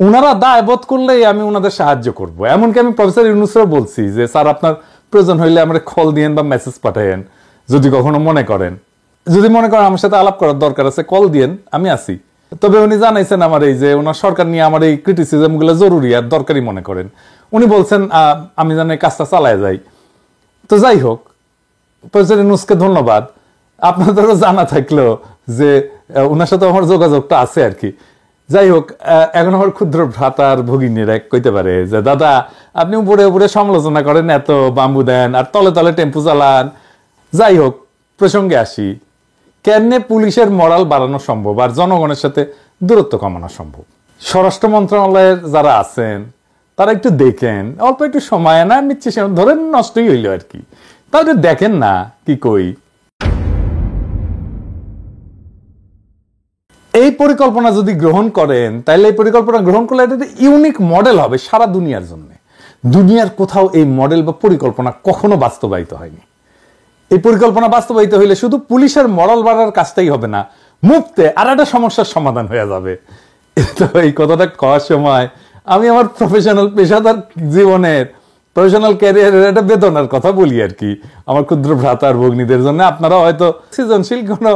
ওনারা দায়বোধ করলেই আমি ওনাদের সাহায্য করব। এমনকি আমি প্রফেসর ইউনূসেরও বলছি যে স্যার আপনার প্রয়োজন হইলে আমরা কল দিয়েন বা মেসেজ পাঠাইন, যদি কখনো মনে করেন, যদি মনে করেন আমার সাথে আলাপ করার দরকার আছে কল দিয়েন, আমি আছি। তবে উনি জানাইছেন আমার এই যে ওনার সরকার নিয়ে আমার এই ক্রিটিসিজম গুলো জরুরি আর দরকারি মনে করেন। উনি বলছেন আমি যেন এই কাজটা চালায় যাই। তো যাই হোক, প্রফেসর ইউনূসকে ধন্যবাদ। আপনাদেরও জানা থাকলো যে ওনার সাথে আমার যোগাযোগটা আছে আর কি। যাই হোক, এখন আমার ক্ষুদ্র ভ্রাতার ভগিনীরা কইতে পারে যে দাদা আপনি উপরে উপরে সমালোচনা করেন, এত বাম্বু দেন আর তলে তলে টেম্পু চালান। যাই হোক, প্রসঙ্গে আসি, কেমনে পুলিশের মরাল বাড়ানো সম্ভব আর জনগণের সাথে দূরত্ব কমানো সম্ভব। স্বরাষ্ট্র মন্ত্রণালয়ের যারা আছেন তারা একটু দেখেন, অল্প একটু সময় না নিচ্ছে, ধরেন নষ্টই হইল আর কি, তাহলে দেখেন না কি কই। এই পরিকল্পনা যদি গ্রহণ করেন, তাহলে এই পরিকল্পনা গ্রহণ করলে এটা ইউনিক মডেল হবে সারা দুনিয়ার জন্য। দুনিয়ার কোথাও এই মডেল বা পরিকল্পনা কখনো বাস্তবায়িত হয়নি। এই পরিকল্পনা বাস্তবায়িত হইলে শুধু পুলিশের মরাল বাড়ার কাজটাই হবে না, মুক্তে আর একটা সমস্যার সমাধান হয়ে যাবে। তো এই কথাটা কওয়ার সময় আমি আমার প্রফেশনাল পেশাদার জীবনের প্রফেশনাল ক্যারিয়ারের একটা বেদনার কথা বলি আর কি, আমার ক্ষুদ্র ভ্রাতার ভগ্নীদের জন্য। আপনারা হয়তো সৃজনশীল কোনো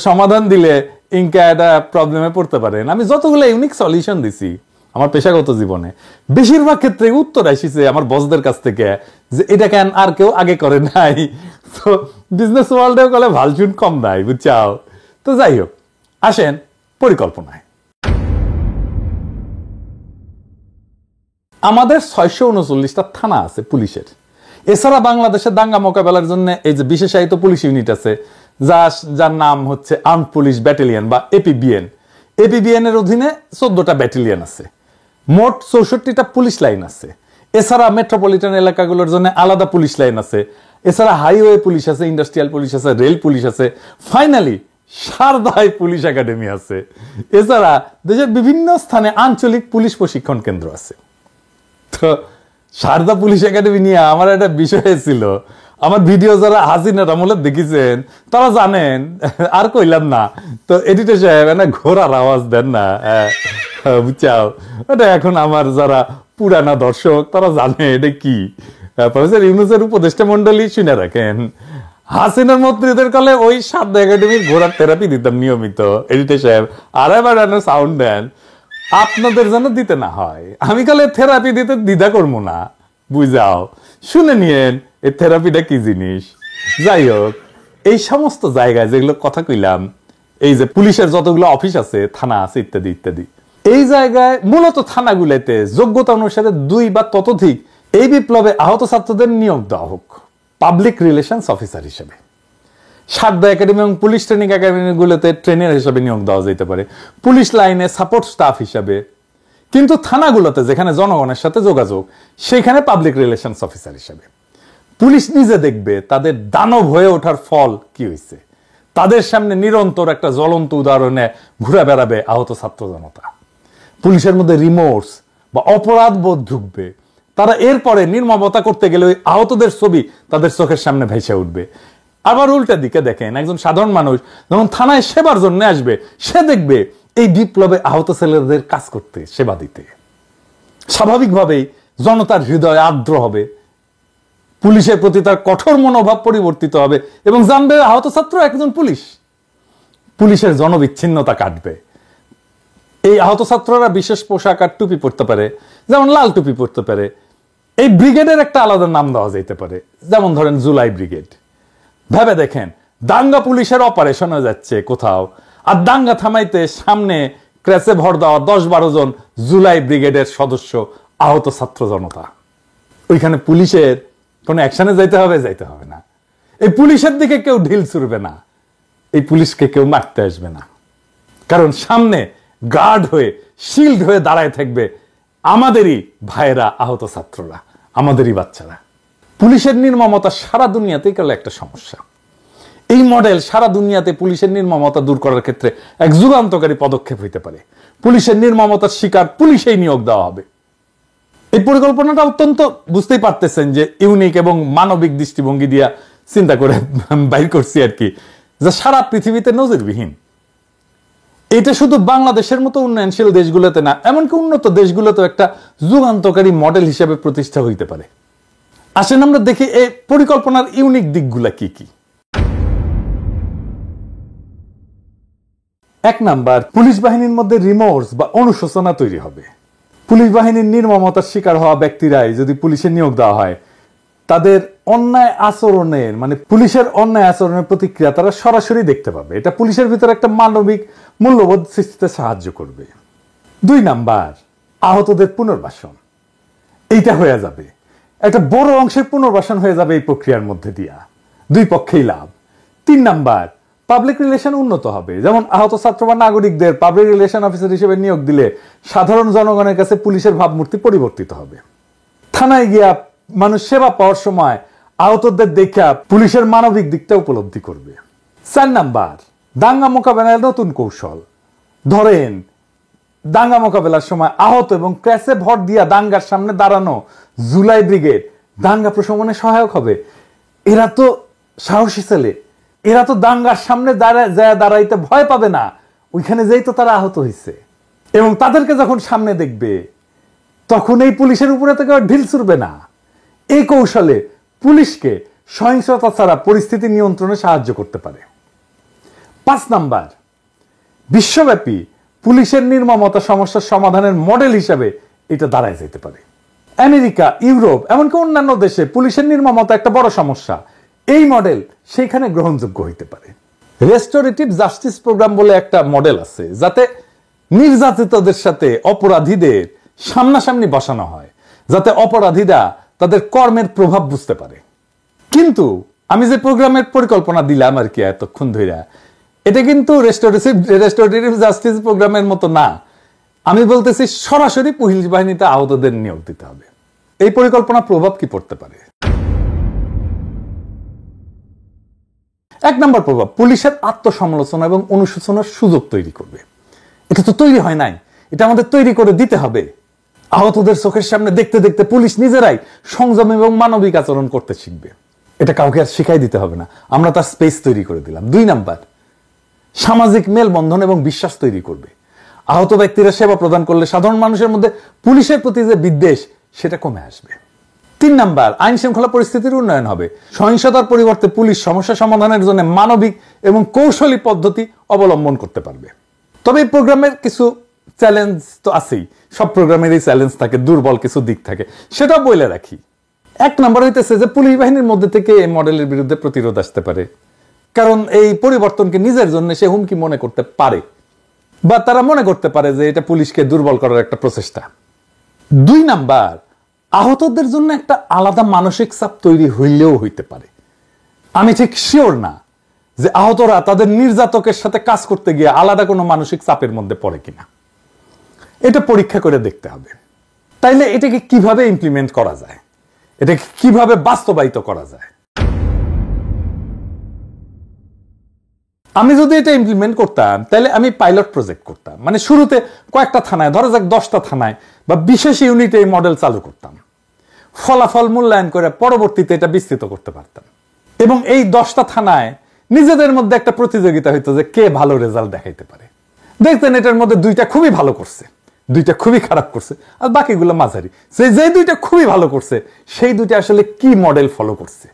সমাধান দিলে ইনকা একটা প্রবলেমে পড়তে পারেন। আমি যতগুলো ইউনিক সলিউশন দিছি আমার পেশাগত জীবনে, বেশিরভাগ ক্ষেত্রে উত্তর আসিছে আমার বসদের কাছ থেকে যে এটা কেন আর কেউ আগে করে নাই। তো বিজনেস ওয়ার্ল্ডেও কলে ভালচুন কম নাই, বুঝছাও। তো যাই হোক, আসেন পরিকল্পনায়। আমাদের 639টা থানা আছে পুলিশের। এছাড়া বাংলাদেশের দাঙ্গা মোকাবেলার জন্য এই যে বিশেষায়িত পুলিশ ইউনিট আছে, যার নাম হচ্ছে আর্মড পুলিশ ব্যাটালিয়ন বা এপিবিএন। এপিবিএন এর অধীনে 14টা ব্যাটালিয়ন আছে, মোট 64টা পুলিশ লাইন আছে। এছাড়া মেট্রোপলিটন এলাকাগুলোর জন্য আলাদা পুলিশ লাইন আছে। এছাড়া হাইওয়ে পুলিশ আছে, ইন্ডাস্ট্রিয়াল পুলিশ আছে, রেল পুলিশ আছে। ফাইনালি সারদায় পুলিশ একাডেমি আছে। এছাড়া দেশের বিভিন্ন স্থানে আঞ্চলিক পুলিশ প্রশিক্ষণ কেন্দ্র আছে। তো সারদা পুলিশ একাডেমি নিয়ে আমার একটা বিষয় ছিল, আমার ভিডিও যারা হাসিনার আমলে দেখেছেন তারা জানেন, আর কইলাম না। তো এডিটর সাহেব না ঘোড়ার আওয়াজ দেন না, বুঝছাও। এটা এখন আমার যারা পুরানা দর্শক তারা জানে এটা কি। প্রফেসর ইউনূসের উপদেষ্টা মন্ডলী শুনে রাখেন, হাসিনার মন্ত্রীদের কালে ওই সারদা একাডেমির ঘোড়ার থেরাপি দিতাম নিয়মিত। এডিটর সাহেব আর এবার সাউন্ড দেন, আপনাদের যেন দিতে না হয়। আমি কালে থেরাপি দিতে দ্বিধা করবো না, বুঝাও। শুনে নিয়েন এই থেরাপিটা কি জিনিস। যাই হোক, এই সমস্ত জায়গায় যেগুলো কথা কইলাম, এই যে পুলিশের যতগুলো অফিস আছে, থানা আছে, ইত্যাদি ইত্যাদি, এই জায়গায় মূলত থানাগুলোতে যোগ্যতা অনুসারে 2 বা ততোধিক এই বিপ্লবে আহত ছাত্রদের নিয়োগ দেওয়া হোক পাবলিক রিলেশনস অফিসার হিসেবে। সারদা একাডেমি এবং পুলিশ ট্রেনিং একাডেমিগুলোতে ট্রেনার হিসেবে নিয়োগ দেওয়া যেতে পারে, পুলিশ লাইনে সাপোর্ট স্টাফ হিসেবে। কিন্তু থানাগুলোতে যেখানে জনগণের সাথে যোগাযোগ, সেখানে পাবলিক রিলেশনস অফিসার হিসেবে। পুলিশ নিজে দেখবে তাদের দানব হয়ে ওঠার ফল কি হয়েছে। তাদের সামনে নিরন্তর একটা জ্বলন্ত উদাহরণে ঘুরে বেড়াবে আহত ছাত্র জনতা। পুলিশের মধ্যে রিমোর্স বা অপরাধ বোধ ঢুকবে। তারা এরপরে নির্মমতা করতে গেলে ওই আহতদের ছবি তাদের চোখের সামনে ভেসে উঠবে। আবার উল্টা দিকে দেখেন, একজন সাধারণ মানুষ যখন থানায় সেবার জন্য আসবে, সে দেখবে এই বিপ্লবে আহত ছেলেদের কাজ করতে, সেবা দিতে। স্বাভাবিকভাবেই জনতার হৃদয় আর্দ্র হবে, পুলিশের প্রতি তার কঠোর মনোভাব পরিবর্তিত হবে এবং জানবে আহত ছাত্র একজন পুলিশ। পুলিশের জনবিচ্ছিন্নতা কাটবে। এই আহত ছাত্ররা বিশেষ পোশাক আর টুপি পরতে পারে, যেমন লাল টুপি পরতে পারে। এই ব্রিগেডের একটা আলাদা নাম দেওয়া যেতে পারে, যেমন ধরেন জুলাই ব্রিগেড। ভেবে দেখেন, দাঙ্গা পুলিশের অপারেশন হয়ে যাচ্ছে কোথাও, আর দাঙ্গা থামাইতে সামনে ক্রেসে ভর দেওয়া 10-12 জন জুলাই ব্রিগেডের সদস্য আহত ছাত্র জনতা। ওইখানে পুলিশের কোনো অ্যাকশনে যাইতে হবে না। এই পুলিশের দিকে কেউ ঢিল ছুড়বে না, এই পুলিশকে কেউ মারতে আসবে না। কারণ সামনে গার্ড হয়ে, শিল্ড হয়ে দাঁড়ায় থাকবে আমাদেরই ভাইয়েরা, আহত ছাত্ররা, আমাদেরই বাচ্চারা। পুলিশের নির্মমতা সারা দুনিয়াতেই গেল একটা সমস্যা। এই মডেল সারা দুনিয়াতে পুলিশের নির্মমতা দূর করার ক্ষেত্রে এক যুগান্তকারী পদক্ষেপ হইতে পারে। পুলিশের নির্মমতার শিকার পুলিশেই নিয়োগ দেওয়া হবে। এই পরিকল্পনাটা অত্যন্ত, বুঝতেই পারতেছেন যে ইউনিক এবং মানবিক দৃষ্টিভঙ্গি দিয়া চিন্তা করে বাইর করছি আর কি, যা সারা পৃথিবীতে নজিরবিহীন। এটা শুধু বাংলাদেশের মতো উন্নয়নশীল দেশগুলোতে না, এমনকি উন্নত দেশগুলোতেও একটা যুগান্তকারী মডেল হিসেবে প্রতিষ্ঠা হইতে পারে। আসেন আমরা দেখি এই পরিকল্পনার ইউনিক দিকগুলা কি কি। 1 নাম্বার, পুলিশ বাহিনীর মধ্যে রিমোর্স বা অনুশোচনা তৈরি হবে। পুলিশ বাহিনীর নির্মমতার শিকার হওয়া ব্যক্তিরাই যদি পুলিশে নিয়োগ দেওয়া হয়, তাদের অন্যায় আচরণের মানে পুলিশের অন্যায় আচরণের প্রতিক্রিয়া তারা সরাসরি দেখতে পাবে। এটা পুলিশের ভিতরে একটা মানবিক মূল্যবোধ সৃষ্টিতে সাহায্য করবে। 2 নাম্বার, আহতদের পুনর্বাসন। এইটা হয়ে যাবে, একটা বড় অংশের পুনর্বাসন হয়ে যাবে এই প্রক্রিয়ার মধ্যে দিয়া, 2 পক্ষেই লাভ। 3 নাম্বার, পাবলিক রিলেশন উন্নত হবে। যেমন আহত ছাত্র বা নাগরিকদের পাবলিক রিলেশন অফিসার হিসেবে নিয়োগ দিলে সাধারণ জনগণের কাছে পুলিশের ভাবমূর্তি পরিবর্তিত হবে। থানায় গিয়া মানুষ সেবা পাওয়ার সময় আহতদের দেখা পুলিশের মানবিক দিকটা উপলব্ধি করবে। 4 নাম্বার, দাঙ্গা মোকাবেলার নতুন কৌশল। ধরেন দাঙ্গা মোকাবেলার সময় আহত এবং ক্র্যাশে ভর দিয়া দাঙ্গার সামনে দাঁড়ানো জুলাই ব্রিগেড দাঙ্গা প্রশমনে সহায়ক হবে। এরা তো সাহসী ছেলে, এরা তো দাঙ্গার সামনে দাঁড়াইতে ভয় পাবে না, ওইখানে যেই তো তারা আহত হয়েছে। এবং তাদেরকে যখন সামনে দেখবে তখন এই পুলিশের উপরে থেকে ঢিল ছুড়বে না। এই কৌশলে পুলিশকে সহিংসতা ছাড়া পরিস্থিতি নিয়ন্ত্রণে সাহায্য করতে পারে। 5 নাম্বার, বিশ্বব্যাপী পুলিশের নির্মমতা সমস্যার সমাধানের মডেল হিসাবে এটা দাঁড়ায় যেতে পারে। আমেরিকা, ইউরোপ, এমনকি অন্যান্য দেশে পুলিশের নির্মমতা একটা বড় সমস্যা। এই মডেল সেখানে গ্রহণযোগ্য হইতে পারে। রেস্টোরেটিভ জাস্টিস প্রোগ্রাম বলে একটা মডেল আছে, যাতে নির্যাতিতদের সাথে অপরাধীদের সামনাসামনি বসানো হয়, যাতে অপরাধীরা তাদের কর্মের প্রভাব বুঝতে পারে। কিন্তু আমি যে প্রোগ্রামের পরিকল্পনা দিলাম আর কি এতক্ষণ ধরে, এটা কিন্তু রেস্টোরেটিভ জাস্টিস প্রোগ্রামের মতো না। আমি বলতেছি সরাসরি পুলিশ বাহিনীতে আহতদের নিয়োগ দিতে হবে। এই পরিকল্পনা প্রভাব কি পড়তে পারে? 1 নম্বর প্রভাব, পুলিশের আত্মসমালোচনা এবং অনুশোচনার সুযোগ তৈরি করবে। এটা তো তৈরি হয় নাই, এটা আমাদের তৈরি করে দিতে হবে। আহতদের চোখের সামনে দেখতে দেখতে পুলিশ নিজেরাই সংযম এবং মানবিক আচরণ করতে শিখবে। এটা কাউকে আর শিখাই দিতে হবে না, আমরা তার স্পেস তৈরি করে দিলাম। 2 নাম্বার, সামাজিক মেলবন্ধন এবং বিশ্বাস তৈরি করবে। আহত ব্যক্তিরা সেবা প্রদান করলে সাধারণ মানুষের মধ্যে পুলিশের প্রতি যে বিদ্বেষ সেটা কমে আসবে। 3 নাম্বার, আইন শৃঙ্খলা পরিস্থিতির উন্নয়ন হবে। সহিংসতার পরিবর্তে পুলিশ সমস্যা সমাধানের জন্য মানবিক এবং কৌশলী পদ্ধতি অবলম্বন করতে পারবে। তবে এই প্রোগ্রামের কিছু চ্যালেঞ্জ তো আছেই, সব প্রোগ্রামেরই চ্যালেঞ্জ থাকে, দুর্বল কিছু দিক থাকে, সেটাও বলে রাখি। 1 নাম্বার হইতেছে যে পুলিশ বাহিনীর মধ্যে থেকে এই মডেলের বিরুদ্ধে প্রতিরোধ আসতে পারে, কারণ এই পরিবর্তনকে নিজের জন্য সে হুমকি মনে করতে পারে, বা তারা মনে করতে পারে যে এটা পুলিশকে দুর্বল করার একটা প্রচেষ্টা। 2 নাম্বার, আহতদের জন্য একটা আলাদা মানসিক চাপ তৈরি হইলেও হইতে পারে। আমি ঠিক শিওর না যে আহতরা তাদের নির্যাতকের সাথে কাজ করতে গিয়ে আলাদা কোনো মানসিক চাপের মধ্যে পড়ে কিনা, এটা পরীক্ষা করে দেখতে হবে। তাইলে এটাকে কিভাবে ইমপ্লিমেন্ট করা যায়, এটাকে কিভাবে বাস্তবায়িত করা যায়? আমি যদি এটা ইমপ্লিমেন্ট করতাম তাহলে আমি পাইলট প্রজেক্ট করতাম, মানে শুরুতে কয়েকটা থানায়, ধরা যাক 10টা থানায় বা বিশেষ ইউনিটে এই মডেল চালু করতাম। ফলাফল মূল্যায়ন করে পরবর্তীতে এটা বিস্তৃত করতে পারতাম। এবং এই 10টা থানায় নিজেদের মধ্যে একটা প্রতিযোগিতা হইতো যে কে ভালো রেজাল্ট দেখাইতে পারে। দেখতেন এটার মধ্যে 2টা খুবই ভালো করছে, 2টা খুবই খারাপ করছে, আর বাকিগুলো মাঝারি। যে 2টা খুবই ভালো করছে সেই 2টা আসলে কি মডেল ফলো করছে,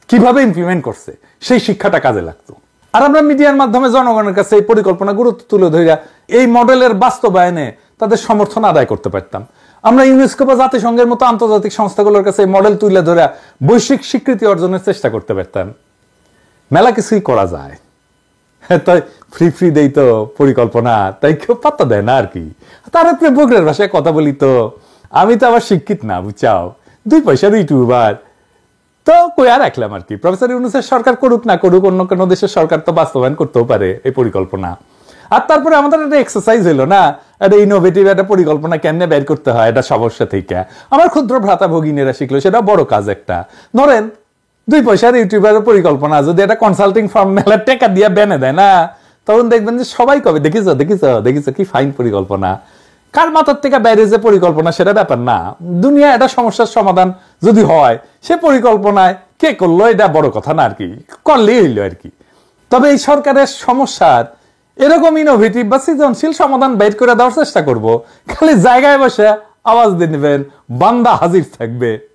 কিভাবে ইমপ্লিমেন্ট করছে, সেই শিক্ষাটা কাজে লাগতো। আর আমরা মিডিয়ার মাধ্যমে জনগণের কাছে এই পরিকল্পনা গুরুত্ব তুলে ধরে এই মডেলের বাস্তবায়নে তাদের সমর্থন আদায় করতে পারতাম। আমরা ইউনেস্কো বা জাতিসংঘের মতো আন্তর্জাতিক সংস্থাগুলোর কাছে এই মডেল তুলে ধরে বৈশ্বিক স্বীকৃতি অর্জনের চেষ্টা করতে পারতাম। মেলা কিছুই করা যায়, তাই ফ্রি দেই তো পরিকল্পনা, তাই কেউ পাত্তা দেয় না আর কি। তার উপরে বগরের ভাষায় কথা বলি তো, আমি তো আবার শিক্ষিত না, বুঝাও, 2 পয়সার ইউটিউবার, তো কই আর রাখলাম আর কি। প্রফেসর ইউনূসের সরকার করুক না করুক, অন্য কোনো দেশের সরকার তো বাস্তবায়ন করতেও পারে এই পরিকল্পনা। আর তারপরে আমাদের একটা এক্সারসাইজ হইলো না, একটা ইনোভেটিভ একটা পরিকল্পনা কেমনে বের করতে হয় এটা সমস্যা থেকে। আমার ক্ষুদ্র ভ্রাতা ভগিনীরা শিখলো, সেটা বড় কাজ একটা। ধরেন 2 পয়সার ইউটিউবারের পরিকল্পনা যদি একটা কনসাল্টিং ফার্ম মেলা টাকা দিয়ে বেনে দেয় না, তখন দেখবেন যে সবাই কবে দেখিস কি ফাইন পরিকল্পনা। কার মাথার থেকে বাইরে যে পরিকল্পনা সেটা ব্যাপার না, দুনিয়া একটা সমস্যার সমাধান যদি হয় সে পরিকল্পনায় কে করলো এটা বড় কথা না আর কি, করলেই হইলো আর কি। তবে এই সরকারের সমস্যার এরকম ইনোভেটিভ বা সৃজনশীল সমাধান বের করে দেওয়ার চেষ্টা করব। খালি জায়গায় বসে আওয়াজ দিয়ে নেবেন, বান্দা হাজির থাকবে।